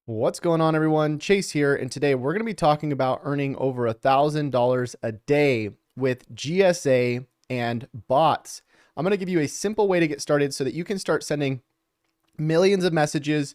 What's going on, everyone? Chase here, and today we're going to be talking about earning over $1,000 a day with GSA and bots. I'm going to give you a simple way to get started so that you can start sending millions of messages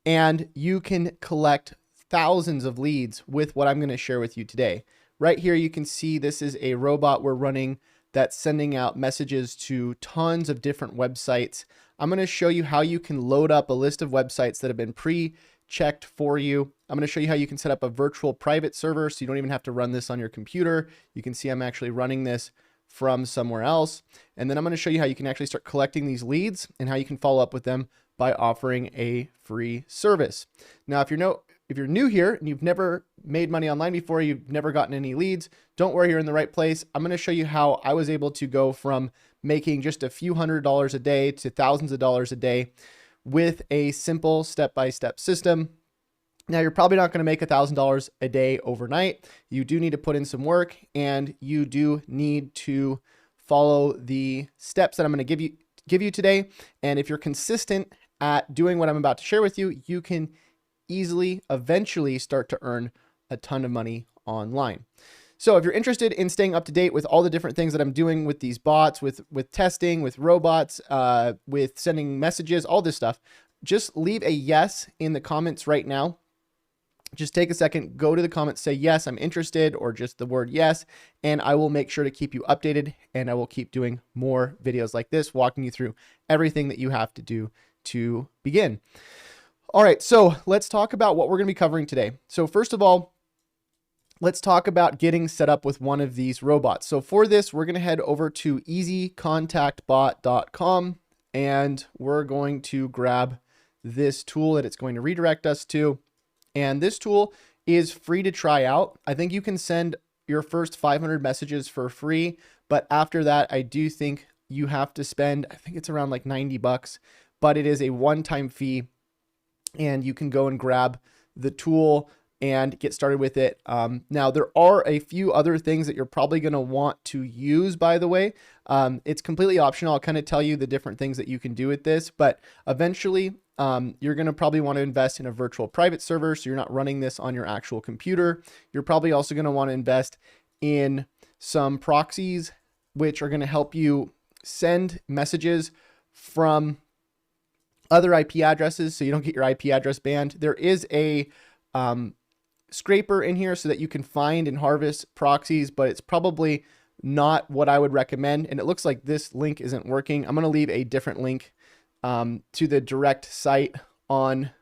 and you can collect thousands of leads with what I'm going to share with you today. Right here, you can see this is a robot we're running that's sending out messages to tons of different websites. I'm going to show you how you can load up a list of websites that have been pre-checked for you. I'm going to show you how you can set up a virtual private server so you don't even have to run this on your computer. You can see I'm actually running this from somewhere else. And then I'm going to show you how you can actually start collecting these leads and how you can follow up with them by offering a free service. Now, if you're new here and you've never made money online before, you've never gotten any leads, don't worry, you're in the right place. I'm going to show you how I was able to go from making just a few $100s a day to thousands of dollars a day with a simple step-by-step system. Now, you're probably not going to make $1,000 a day overnight. You do need to put in some work, and you do need to follow the steps that I'm going to give you today. And if you're consistent at doing what I'm about to share with you, you can easily eventually start to earn a ton of money online. So if you're interested in staying up to date with all the different things that I'm doing with these bots, with testing, with robots, with sending messages, all this stuff, just leave a yes in the comments right now. Just take a second, go to the comments, say, yes, I'm interested, or just the word yes, and I will make sure to keep you updated, and I will keep doing more videos like this, walking you through everything that you have to do to begin. All right, so let's talk about what we're going to be covering today. So first of all, let's talk about getting set up with one of these robots. So for this, we're going to head over to 𝗕𝗶𝗶𝗶𝗇𝗏.com, and we're going to grab this tool that it's going to redirect us to. And this tool is free to try out. I think you can send your first 500 messages for free, but after that, I do think you have to spend, I think it's around like 90 bucks, but it is a one-time fee, and you can go and grab the tool and get started with it. Now, there are a few other things that you're probably going to want to use, by the way. It's completely optional. I'll kind of tell you the different things that you can do with this, but eventually you're going to probably want to invest in a virtual private server, so you're not running this on your actual computer. You're probably also going to want to invest in some proxies, which are going to help you send messages from other IP addresses so you don't get your IP address banned. There is a scraper in here so that you can find and harvest proxies, but it's probably not what I would recommend. And it looks like this link isn't working. I'm going to leave a different link to the direct site in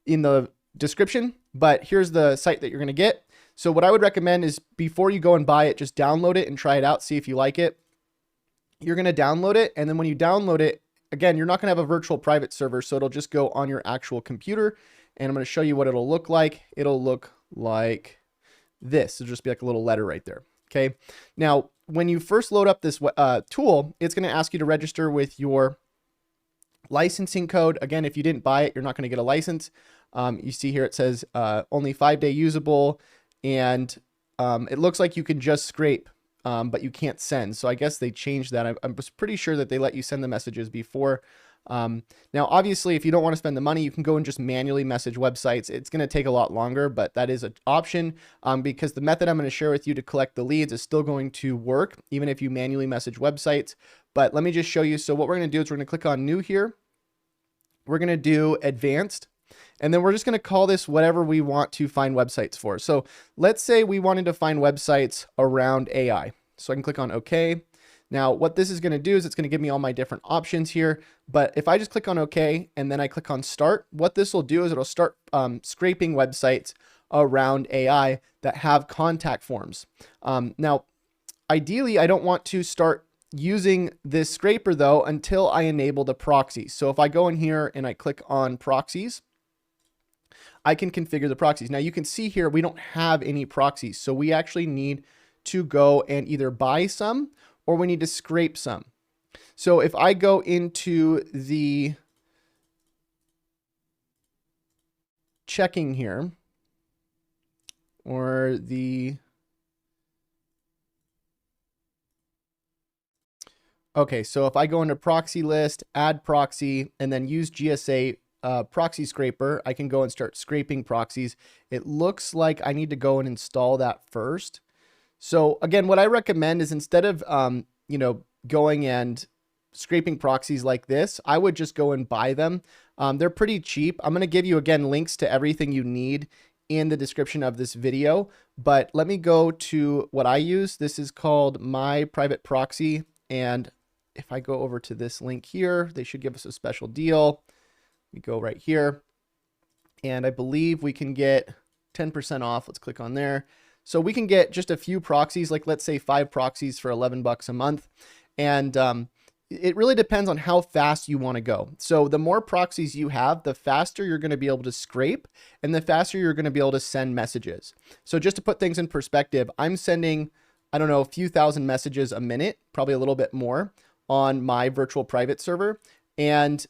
the description, but here's the site that you're going to get. So what I would recommend is before you go and buy it, just download it and try it out, see if you like it. You're going to download it, and then when you download it, again, you're not going to have a virtual private server, so it'll just go on your actual computer. And I'm going to show you what it'll look like. It'll look like this. It'll just be like a little letter right there. Okay. Now, when you first load up this tool, it's going to ask you to register with your licensing code. Again, if you didn't buy it, you're not going to get a license. You see here it says only 5-day usable, and it looks like you can just scrape, but you can't send. So I guess they changed that. I was pretty sure that they let you send the messages before. Now, obviously, if you don't want to spend the money, you can go and just manually message websites. It's going to take a lot longer, but that is an option because the method I'm going to share with you to collect the leads is still going to work, even if you manually message websites. But let me just show you. So what we're going to do is we're going to click on new here. We're going to do advanced, and then we're just going to call this whatever we want to find websites for. So let's say we wanted to find websites around AI. So I can click on OK. Now, what this is going to do is it's going to give me all my different options here. But if I just click on OK and then I click on start, what this will do is it'll start scraping websites around AI that have contact forms. Now, ideally, I don't want to start using this scraper though until I enable the proxies. So if I go in here and I click on proxies, I can configure the proxies. Now you can see here we don't have any proxies, so we actually need to go and either buy some or we need to scrape some. So if I go into the checking here, or the, okay, so if I go into proxy list, add proxy, and then use GSA proxy scraper, I can go and start scraping proxies. It looks like I need to go and install that first. So again, what I recommend is instead of, you know, going and scraping proxies like this, I would just go and buy them. They're pretty cheap. I'm going to give you, again, links to everything you need in the description of this video, but let me go to what I use. This is called 𝗕𝗏𝗶𝗄𝗏. And if I go over to this link here, they should give us a special deal. We go right here, and I believe we can get 10% off. Let's click on there. So we can get just a few proxies, like let's say 5 proxies for $11 a month. And it really depends on how fast you want to go. So the more proxies you have, the faster you're going to be able to scrape and the faster you're going to be able to send messages. So just to put things in perspective, I'm sending, I don't know, a few thousand messages a minute, probably a little bit more on my virtual private server. And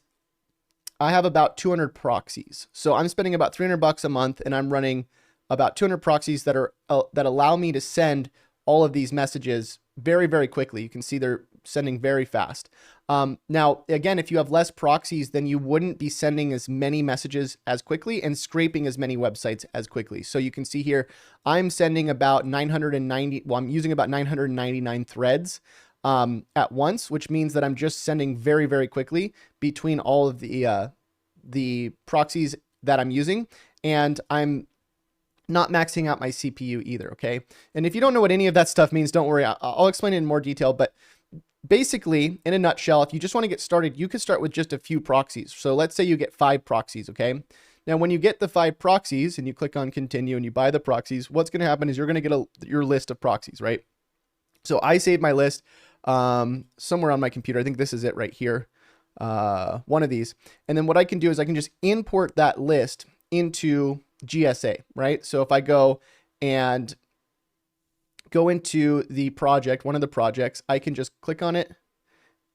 I have about 200 proxies. So I'm spending about $300 a month, and I'm running about 200 proxies that are that allow me to send all of these messages very, very quickly. You can see they're sending very fast. Now, again, if you have less proxies, then you wouldn't be sending as many messages as quickly and scraping as many websites as quickly. So you can see here, I'm sending about 990, well, I'm using about 999 threads at once, which means that I'm just sending very, very quickly between all of the proxies that I'm using. And I'm not maxing out my CPU either, okay? And if you don't know what any of that stuff means, don't worry. I'll explain it in more detail, but basically, in a nutshell, if you just want to get started, you could start with just a few proxies. So let's say you get 5 proxies, okay? Now, when you get the 5 proxies and you click on continue and you buy the proxies, what's going to happen is you're going to get your list of proxies, right? So I saved my list somewhere on my computer. I think this is it right here, one of these. And then what I can do is I can just import that list into GSA, right? So if I go and go into the project, one of the projects, I can just click on it.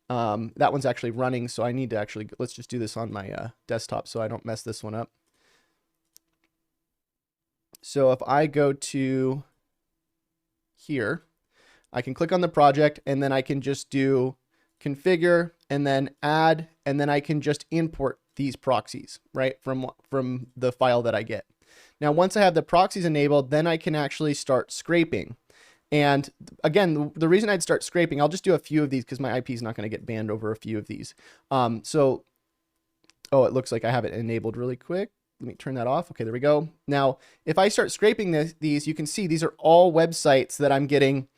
That one's actually running, so I need to actually, let's just do this on my desktop so I don't mess this one up. So if I go to here, I can click on the project, and then I can just do configure and then add, and then I can just import these proxies, right, from the file that I get. Now, once I have the proxies enabled, then I can actually start scraping. And again, the reason I'd start scraping, I'll just do a few of these because my IP is not going to get banned over a few of these. Oh, it looks like I have it enabled really quick. Let me turn that off. Okay, there we go. Now, if I start scraping these, you can see these are all websites that I'm getting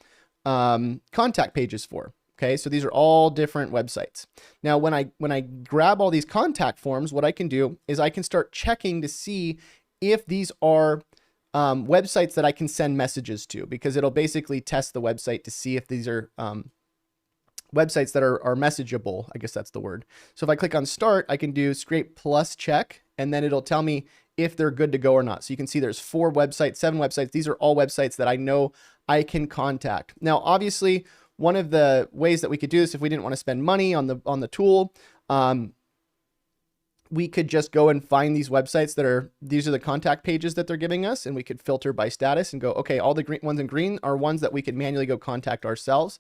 contact pages for. Okay, so these are all different websites. Now, when I grab all these contact forms, what I can do is I can start checking to see if these are websites that I can send messages to, because it'll basically test the website to see if these are websites that are messageable. I guess that's the word. So if I click on start, I can do scrape plus check, and then it'll tell me if they're good to go or not. So you can see there's 4 websites, 7 websites. These are all websites that I know I can contact. Now, obviously, one of the ways that we could do this, if we didn't want to spend money on the tool, we could just go and find these websites these are the contact pages that they're giving us, and we could filter by status and go, okay, all the ones in green are ones that we could manually go contact ourselves.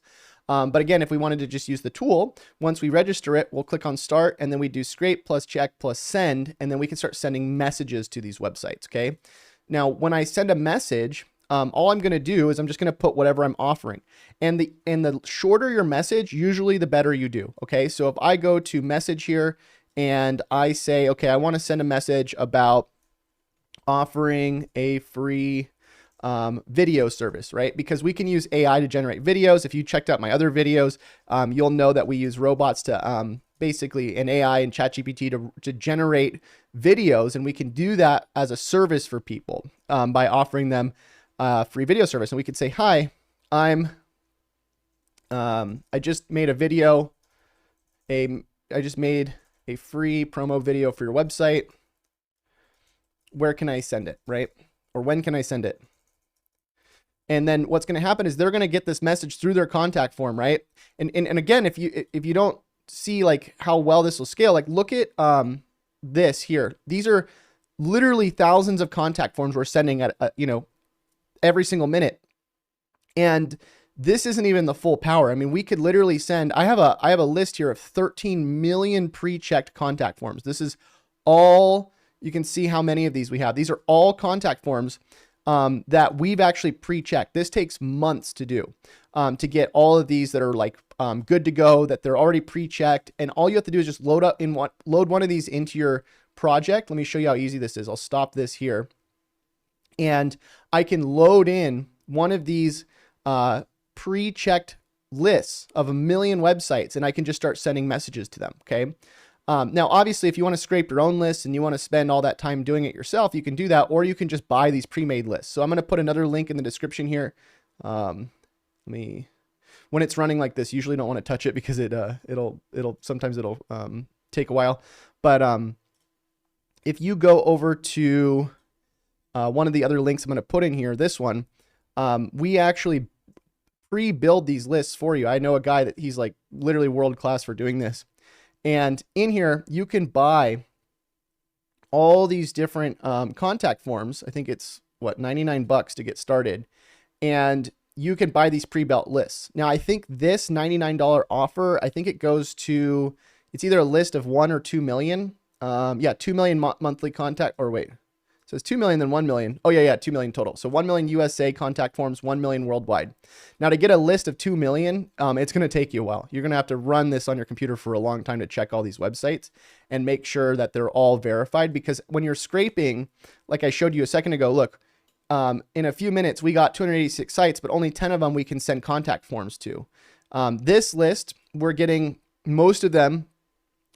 But again, if we wanted to just use the tool, once we register it, we'll click on start, and then we do scrape plus check plus send, and then we can start sending messages to these websites, okay? Now, when I send a message, all I'm going to do is I'm just going to put whatever I'm offering. And the shorter your message, usually the better you do, okay? So if I go to message here, and I say, okay, I want to send a message about offering a free video service, right? Because we can use AI to generate videos. If you checked out my other videos, you'll know that we use robots to basically an AI and ChatGPT to generate videos, and we can do that as a service for people by offering them free video service. And we could say, hi, I just made a video, I just made a free promo video for your website. Where can I send it, right? Or when can I send it? And then what's going to happen is they're going to get this message through their contact form, right? And again, if you don't see like how well this will scale, like look at this here. These are literally thousands of contact forms we're sending at every single minute. And this isn't even the full power. I mean, we could literally send, I have a list here of 13 million pre-checked contact forms. This is all, you can see how many of these we have. These are all contact forms that we've actually pre-checked. This takes months to do, to get all of these that are like good to go, that they're already pre-checked. And all you have to do is just load one of these into your project. Let me show you how easy this is. I'll stop this here. And I can load in one of these pre-checked lists of 1 million websites, and I can just start sending messages to them. Okay. Now, obviously, if you want to scrape your own lists and you want to spend all that time doing it yourself, you can do that, or you can just buy these pre-made lists. So I'm going to put another link in the description here. When it's running like this, usually don't want to touch it because sometimes it'll take a while. But if you go over to one of the other links I'm going to put in here, this one, we actually pre-build these lists for you. I know a guy that he's like literally world class for doing this. And in here, you can buy all these different contact forms. I think it's what, $99 to get started. And you can buy these pre-built lists. Now, I think this $99 offer, I think it goes to, it's either a list of 1 or 2 million. Yeah, 2 million monthly contact, or wait, so it's 2 million, then 1 million. Oh yeah, 2 million total. So 1 million USA contact forms, 1 million worldwide. Now to get a list of 2 million, it's going to take you a while. You're going to have to run this on your computer for a long time to check all these websites and make sure that they're all verified. Because when you're scraping, like I showed you a second ago, look, in a few minutes, we got 286 sites, but only 10 of them we can send contact forms to. This list, we're getting most of them.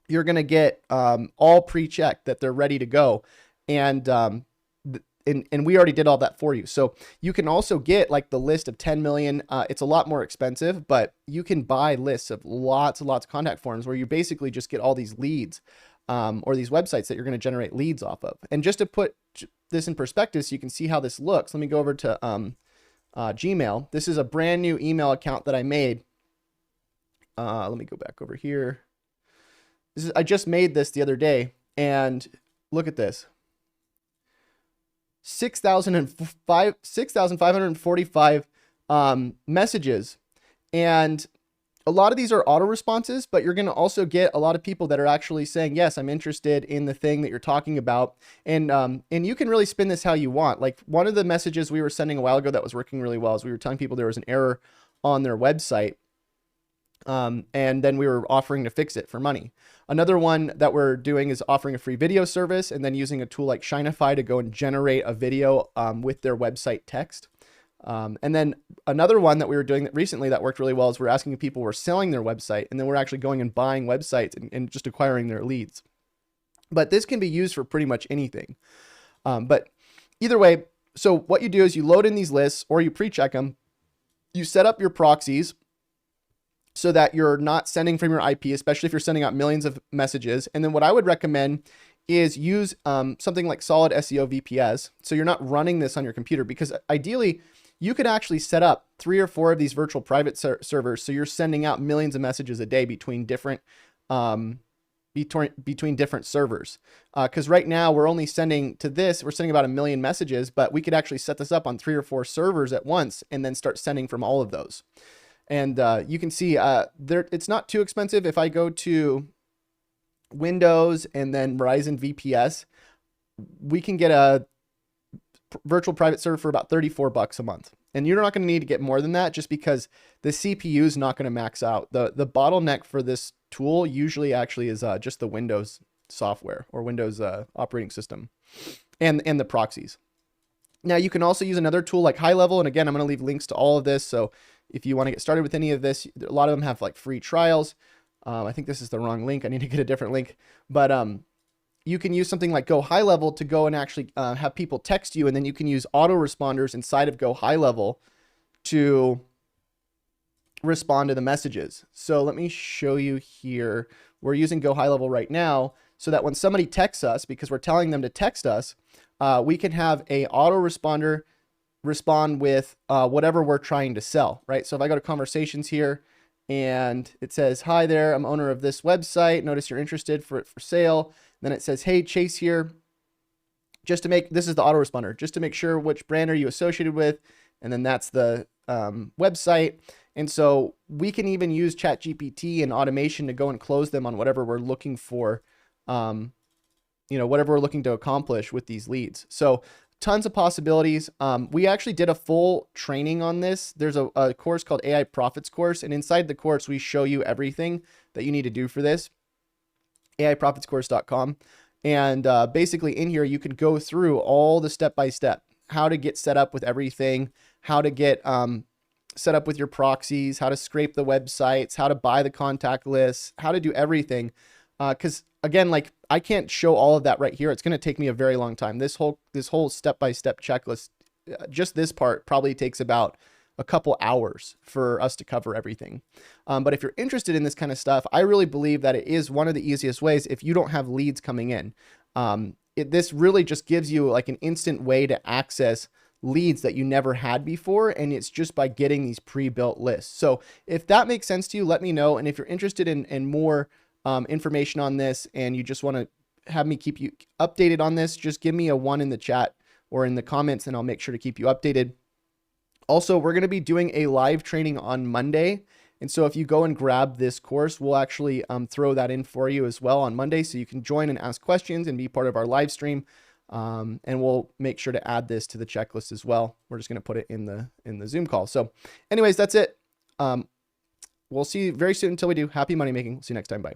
You're going to get all pre-checked that they're ready to go. And we already did all that for you. So you can also get like the list of 10 million. It's a lot more expensive, but you can buy lists of lots and lots of contact forms where you basically just get all these leads or these websites that you're going to generate leads off of. And just to put this in perspective so you can see how this looks, let me go over to Gmail. This is a brand new email account that I made. Let me go back over here. I just made this the other day, and look at this. 6,545 messages. And a lot of these are auto responses, but you're going to also get a lot of people that are actually saying, yes, I'm interested in the thing that you're talking about. And you can really spin this how you want. Like one of the messages we were sending a while ago that was working really well is we were telling people there was an error on their website. And then we were offering to fix it for money. Another one that we're doing is offering a free video service and then using a tool like 𝗱𝗍𝗫 to go and generate a video with their website text. And then another one that we were doing recently that worked really well is we're asking if people were selling their website, and then we're actually going and buying websites and just acquiring their leads. But this can be used for pretty much anything. But either way, so what you do is you load in these lists or you pre-check them. You set up your proxies so that you're not sending from your IP, especially if you're sending out millions of messages. And then what I would recommend is use something like solid SEO VPS. So you're not running this on your computer, because ideally you could actually set up 3 or 4 of these virtual private servers. So you're sending out millions of messages a day between different different servers. Because right now we're only sending to this, we're sending about 1 million messages, but we could actually set this up on 3 or 4 servers at once and then start sending from all of those. And you can see it's not too expensive. If I go to Windows and then Verizon VPS, we can get a virtual private server for about $34 a month. And you're not going to need to get more than that, just because the CPU is not going to max out. The bottleneck for this tool usually actually is just the Windows software or Windows operating system and the proxies. Now you can also use another tool like High Level. And again, I'm going to leave links to all of this. So if you want to get started with any of this, a lot of them have like free trials. I think this is the wrong link. I need to get a different link. But you can use something like Go High Level to go and actually have people text you, and then you can use autoresponders inside of Go High Level to respond to the messages. So let me show you here. We're using Go High Level right now so that when somebody texts us, because we're telling them to text us, we can have a autoresponder respond with whatever we're trying to sell, right? So if I go to conversations here and it says, hi there, I'm owner of this website. Notice you're interested for it for sale. Then it says, hey, Chase here. Just to make, this is the autoresponder, just to make sure which brand are you associated with. And then that's the website. And so we can even use ChatGPT and automation to go and close them on whatever we're looking for whatever we're looking to accomplish with these leads. So tons of possibilities. We actually did a full training on this. There's a course called AI Profits course. And inside the course, we show you everything that you need to do for this, 𝗕𝗏𝗶𝘁𝗲𝗏𝗍𝗶.com. And basically in here, you can go through all the step-by-step, how to get set up with everything, how to get set up with your proxies, how to scrape the websites, how to buy the contact lists, how to do everything. Because again, like I can't show all of that right here. It's going to take me a very long time. This whole step-by-step checklist, just this part probably takes about a couple hours for us to cover everything. But if you're interested in this kind of stuff, I really believe that it is one of the easiest ways if you don't have leads coming in. This really just gives you like an instant way to access leads that you never had before. And it's just by getting these pre-built lists. So if that makes sense to you, let me know. And if you're interested in more information on this and you just want to have me keep you updated on this, just give me a 1 in the chat or in the comments and I'll make sure to keep you updated. Also, we're going to be doing a live training on Monday. And so if you go and grab this course, we'll actually throw that in for you as well on Monday. So you can join and ask questions and be part of our live stream. And we'll make sure to add this to the checklist as well. We're just going to put it in the Zoom call. So anyways, that's it. We'll see you very soon until we do. Happy money making. See you next time. Bye.